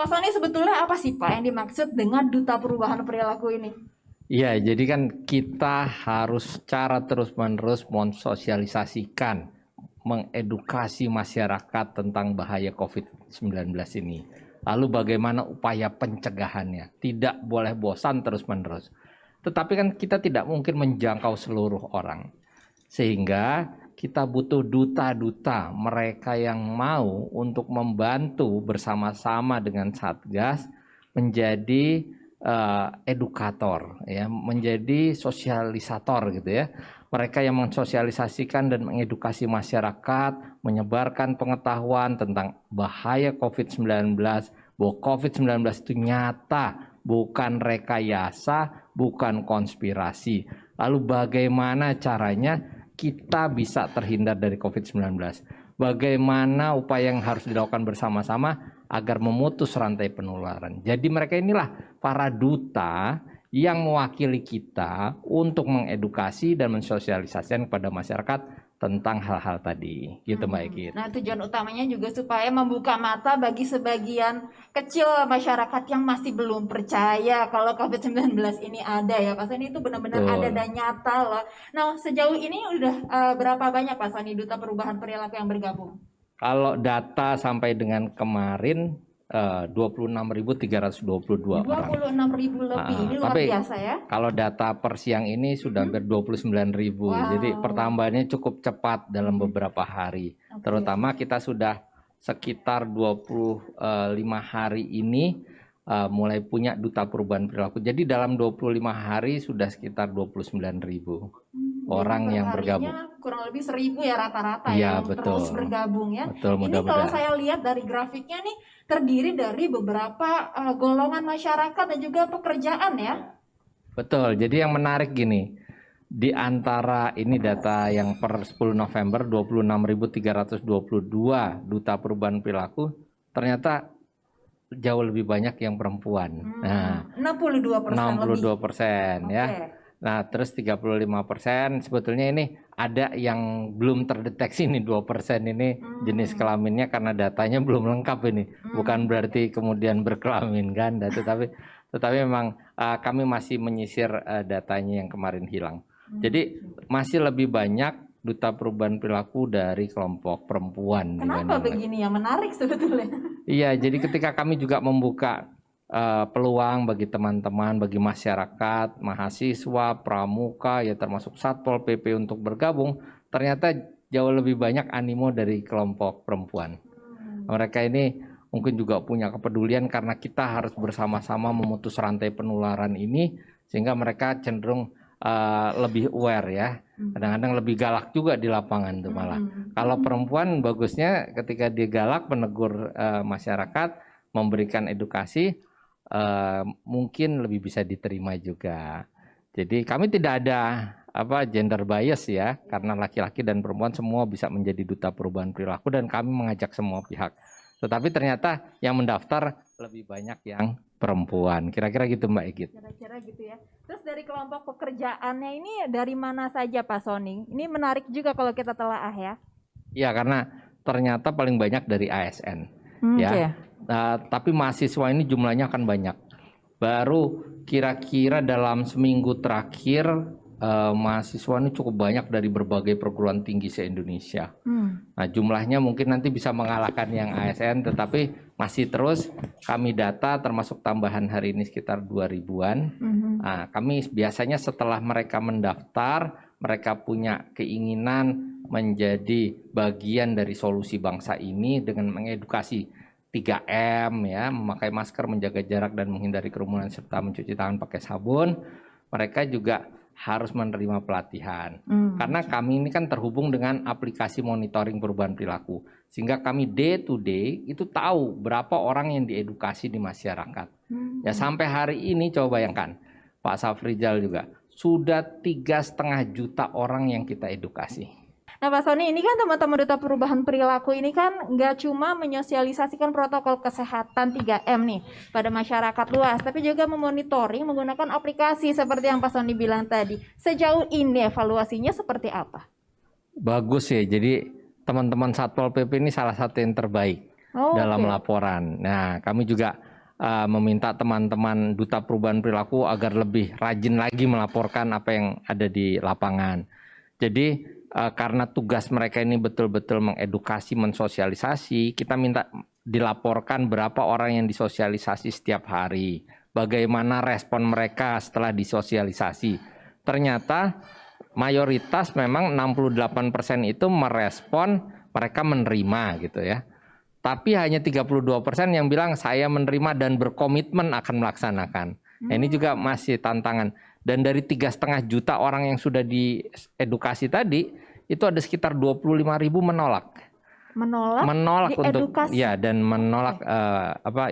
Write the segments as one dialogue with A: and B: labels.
A: Pak Soni, sebetulnya apa sih Pak yang dimaksud dengan duta perubahan perilaku ini?
B: Iya, jadi kan kita harus secara terus-menerus mensosialisasikan, mengedukasi masyarakat tentang bahaya COVID-19 ini. Lalu bagaimana upaya pencegahannya? Tidak boleh bosan terus-menerus. Tetapi kan kita tidak mungkin menjangkau seluruh orang. Sehingga kita butuh duta-duta, mereka yang mau untuk membantu bersama-sama dengan Satgas menjadi edukator, ya, menjadi sosialisator gitu ya. Mereka yang mensosialisasikan dan mengedukasi masyarakat, menyebarkan pengetahuan tentang bahaya COVID-19, bahwa COVID-19 itu nyata, bukan rekayasa, bukan konspirasi. Lalu bagaimana caranya kita bisa terhindar dari COVID-19? Bagaimana upaya yang harus dilakukan bersama-sama agar memutus rantai penularan. Jadi mereka inilah para duta yang mewakili kita untuk mengedukasi dan mensosialisasikan kepada masyarakat tentang hal-hal tadi, gitu Mbak Eki.
A: Nah, tujuan utamanya juga supaya membuka mata bagi sebagian kecil masyarakat yang masih belum percaya kalau COVID-19 ini ada ya Pak Soni, itu benar-benar ada dan nyata loh. Nah, sejauh ini udah berapa banyak Pak Soni duta perubahan perilaku yang bergabung?
B: Kalau data sampai dengan kemarin 26.322 orang.
A: 26.000 lebih, ini luar biasa ya.
B: Kalau data per siang ini sudah hampir 29.000. Wow. Jadi pertambahannya cukup cepat dalam beberapa hari. Terutama kita sudah sekitar 25 hari ini mulai punya duta perubahan perilaku. Jadi dalam 25 hari sudah sekitar 29.000 orang yang bergabung.
A: Kurang lebih 1.000 ya rata-rata
B: ya,
A: yang terus bergabung ya.
B: Betul,
A: ini kalau saya lihat dari grafiknya nih terdiri dari beberapa golongan masyarakat dan juga pekerjaan ya.
B: Betul. Jadi yang menarik gini, di antara ini data yang per 10 November 26.322 duta perubahan perilaku, ternyata jauh lebih banyak yang perempuan.
A: Nah, 62%
B: ya. Nah, terus 35% sebetulnya ini ada yang belum terdeteksi nih 2% ini jenis kelaminnya karena datanya belum lengkap ini. Bukan berarti kemudian berkelamin ganda, tetapi memang kami masih menyisir datanya yang kemarin hilang. Jadi masih lebih banyak duta perubahan perilaku dari kelompok perempuan.
A: Kenapa begini ya? Menarik sebetulnya.
B: Iya, jadi ketika kami juga membuka peluang bagi teman-teman, bagi masyarakat, mahasiswa, pramuka, ya termasuk Satpol PP untuk bergabung, ternyata jauh lebih banyak animo dari kelompok perempuan. Mereka ini mungkin juga punya kepedulian karena kita harus bersama-sama memutus rantai penularan ini, sehingga mereka cenderung lebih aware ya. Kadang-kadang lebih galak juga di lapangan tuh malah. Kalau perempuan bagusnya ketika dia galak menegur masyarakat, memberikan edukasi, mungkin lebih bisa diterima juga. Jadi kami tidak ada gender bias ya, karena laki-laki dan perempuan semua bisa menjadi duta perubahan perilaku dan kami mengajak semua pihak. Tetapi ternyata yang mendaftar lebih banyak yang perempuan. Kira-kira gitu Mbak Egit.
A: Kira-kira gitu ya. Terus dari kelompok pekerjaannya ini dari mana saja Pak Soni? Ini menarik juga kalau kita telaah ya.
B: Iya, karena ternyata paling banyak dari ASN. Ya. Tapi mahasiswa ini jumlahnya akan banyak. Baru kira-kira dalam seminggu terakhir mahasiswa ini cukup banyak dari berbagai perguruan tinggi se-Indonesia. Nah, jumlahnya mungkin nanti bisa mengalahkan yang ASN, tetapi masih terus kami data termasuk tambahan hari ini sekitar 2.000-an. Nah, kami biasanya setelah mereka mendaftar, mereka punya keinginan menjadi bagian dari solusi bangsa ini dengan mengedukasi 3M ya, memakai masker, menjaga jarak dan menghindari kerumunan serta mencuci tangan pakai sabun. Mereka juga harus menerima pelatihan. Karena kami ini kan terhubung dengan aplikasi monitoring perubahan perilaku. Sehingga kami day to day itu tahu berapa orang yang diedukasi di masyarakat. Ya sampai hari ini coba bayangkan, Pak Safrizal juga sudah 3,5 juta orang yang kita edukasi.
A: Nah Pak Soni, ini kan teman-teman duta perubahan perilaku ini kan nggak cuma menyosialisasikan protokol kesehatan 3M nih pada masyarakat luas, tapi juga memonitoring menggunakan aplikasi seperti yang Pak Soni bilang tadi. Sejauh ini evaluasinya seperti apa?
B: Bagus ya, jadi teman-teman Satpol PP ini salah satu yang terbaik dalam laporan. Nah, kami juga meminta teman-teman Duta Perubahan Perilaku agar lebih rajin lagi melaporkan apa yang ada di lapangan. Jadi karena tugas mereka ini betul-betul mengedukasi, mensosialisasi, kita minta dilaporkan berapa orang yang disosialisasi setiap hari, bagaimana respon mereka setelah disosialisasi. Ternyata mayoritas memang 68% itu merespon mereka menerima gitu ya. Tapi hanya 32% yang bilang saya menerima dan berkomitmen akan melaksanakan. Nah, ini juga masih tantangan. Dan dari 3,5 juta orang yang sudah diedukasi tadi, itu ada sekitar 25.000 menolak. Menolak untuk ya, dan menolak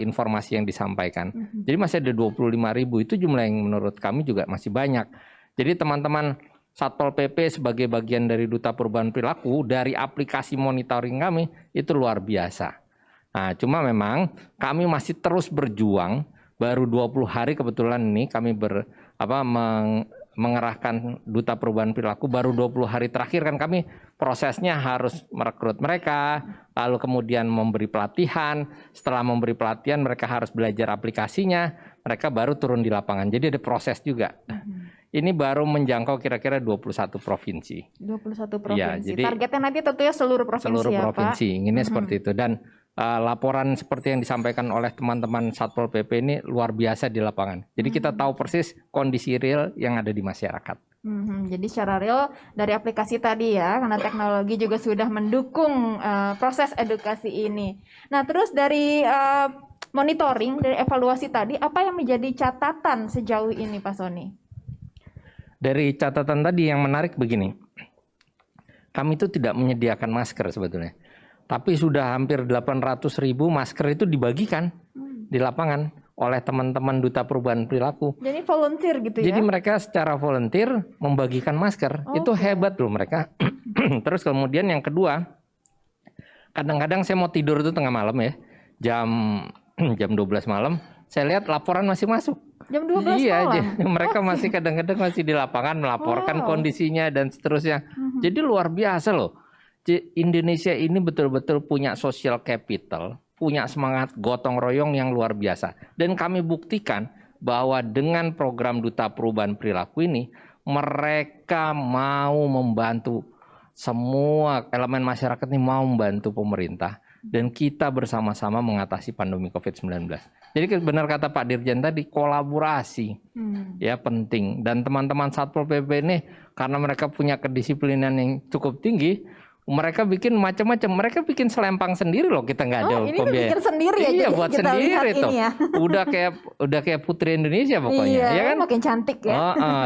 B: informasi yang disampaikan. Jadi masih ada 25.000, itu jumlah yang menurut kami juga masih banyak. Jadi teman-teman Satpol PP sebagai bagian dari Duta Perubahan Perilaku, dari aplikasi monitoring kami itu luar biasa. Nah, cuma memang kami masih terus berjuang. Baru 20 hari kebetulan ini kami mengerahkan Duta Perubahan Perilaku. Baru 20 hari terakhir kan kami prosesnya harus merekrut mereka, lalu kemudian memberi pelatihan. Setelah memberi pelatihan mereka harus belajar aplikasinya, mereka baru turun di lapangan. Jadi ada proses juga. Ini baru menjangkau kira-kira 21 provinsi.
A: 21 provinsi.
B: Ya, jadi
A: targetnya nanti tentunya seluruh provinsi.
B: Seluruh
A: ya,
B: provinsi,
A: Pak?
B: inginnya seperti itu. Dan laporan seperti yang disampaikan oleh teman-teman Satpol PP ini luar biasa di lapangan. Jadi kita tahu persis kondisi real yang ada di masyarakat.
A: Jadi secara real dari aplikasi tadi ya, karena teknologi juga sudah mendukung proses edukasi ini. Nah, terus dari monitoring, dari evaluasi tadi, apa yang menjadi catatan sejauh ini, Pak Sony?
B: Dari catatan tadi yang menarik begini, kami itu tidak menyediakan masker sebetulnya. Tapi sudah hampir 800.000 masker itu dibagikan di lapangan oleh teman-teman Duta Perubahan Perilaku.
A: Jadi volunteer gitu ya?
B: Jadi mereka secara volunteer membagikan masker. Itu hebat loh mereka. Terus kemudian yang kedua, kadang-kadang saya mau tidur itu tengah malam ya, jam 12 malam, saya lihat laporan masih masuk.
A: Jam 12 malam?
B: Mereka masih kadang-kadang masih di lapangan melaporkan kondisinya dan seterusnya. Jadi luar biasa loh. Indonesia ini betul-betul punya social capital, punya semangat gotong royong yang luar biasa. Dan kami buktikan bahwa dengan program Duta Perubahan Perilaku ini, mereka mau membantu, semua elemen masyarakat ini mau membantu pemerintah. Dan kita bersama-sama mengatasi pandemi COVID-19. Jadi benar kata Pak Dirjen tadi, kolaborasi ya penting. Dan teman-teman Satpol PP ini karena mereka punya kedisiplinan yang cukup tinggi, mereka bikin macam-macam. Mereka bikin selempang sendiri loh, kita nggak ada
A: pembiayaan. Bikin sendiri ya?
B: Iya, buat sendiri tuh.
A: Ya.
B: Udah kayak putri Indonesia pokoknya.
A: Iya,
B: ya kan?
A: Makin cantik ya.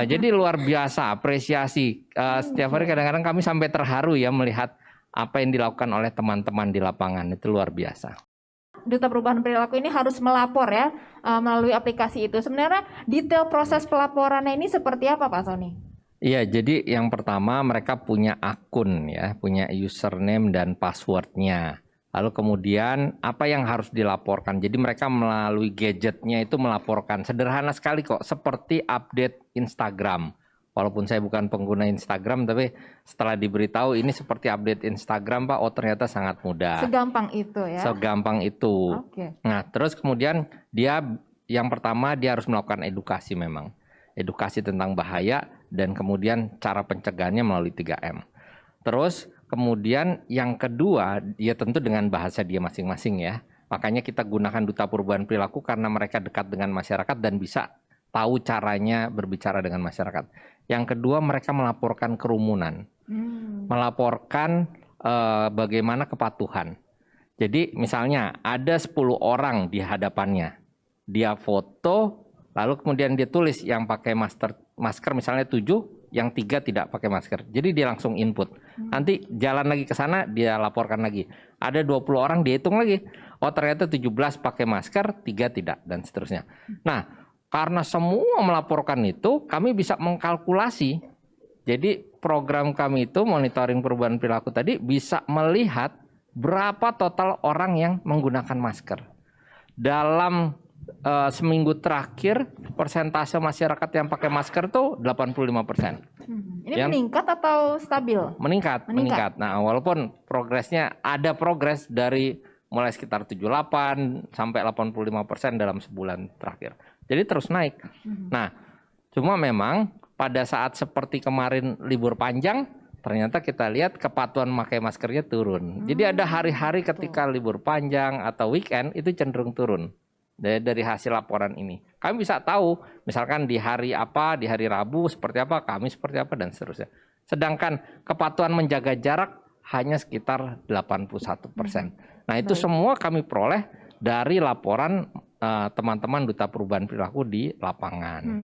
B: Jadi luar biasa, apresiasi. Setiap hari kadang-kadang kami sampai terharu ya melihat apa yang dilakukan oleh teman-teman di lapangan, itu luar biasa.
A: Duta Perubahan Perilaku ini harus melapor ya melalui aplikasi itu. Sebenarnya detail proses pelaporannya ini seperti apa, Pak Sony?
B: Iya, jadi yang pertama mereka punya akun ya, punya username dan passwordnya. Lalu kemudian apa yang harus dilaporkan? Jadi mereka melalui gadgetnya itu melaporkan. Sederhana sekali kok, seperti update Instagram. Walaupun saya bukan pengguna Instagram, tapi setelah diberitahu ini seperti update Instagram, Pak, oh ternyata sangat mudah.
A: Segampang itu ya?
B: Segampang itu.
A: Oke.
B: Nah, terus kemudian yang pertama dia harus melakukan edukasi memang. Edukasi tentang bahaya dan kemudian cara pencegahannya melalui 3M. Terus kemudian yang kedua, dia tentu dengan bahasa dia masing-masing ya. Makanya kita gunakan Duta Perubahan Perilaku karena mereka dekat dengan masyarakat dan bisa tahu caranya berbicara dengan masyarakat. Yang kedua, mereka melaporkan kerumunan. Melaporkan bagaimana kepatuhan. Jadi misalnya ada 10 orang di hadapannya. Dia foto, lalu kemudian dia tulis yang pakai masker misalnya 7, yang 3 tidak pakai masker. Jadi dia langsung input. Nanti jalan lagi ke sana, dia laporkan lagi. Ada 20 orang, dia hitung lagi. Oh ternyata 17 pakai masker, 3 tidak, dan seterusnya. Nah, karena semua melaporkan itu, kami bisa mengkalkulasi. Jadi program kami itu, monitoring perubahan perilaku tadi, bisa melihat berapa total orang yang menggunakan masker. Dalam seminggu terakhir persentase masyarakat yang pakai masker tuh 85%.
A: Ini meningkat atau stabil?
B: Meningkat. Nah, walaupun progresnya ada progres dari mulai sekitar 78 sampai 85% dalam sebulan terakhir. Jadi terus naik. Nah, cuma memang pada saat seperti kemarin libur panjang, ternyata kita lihat kepatuhan memakai maskernya turun. Jadi ada hari-hari ketika libur panjang atau weekend itu cenderung turun. Dari hasil laporan ini kami bisa tahu misalkan di hari apa, di hari Rabu seperti apa, Kamis seperti apa dan seterusnya. Sedangkan kepatuhan menjaga jarak hanya sekitar 81%. Nah itu semua kami peroleh dari laporan teman-teman Duta Perubahan Perilaku di lapangan.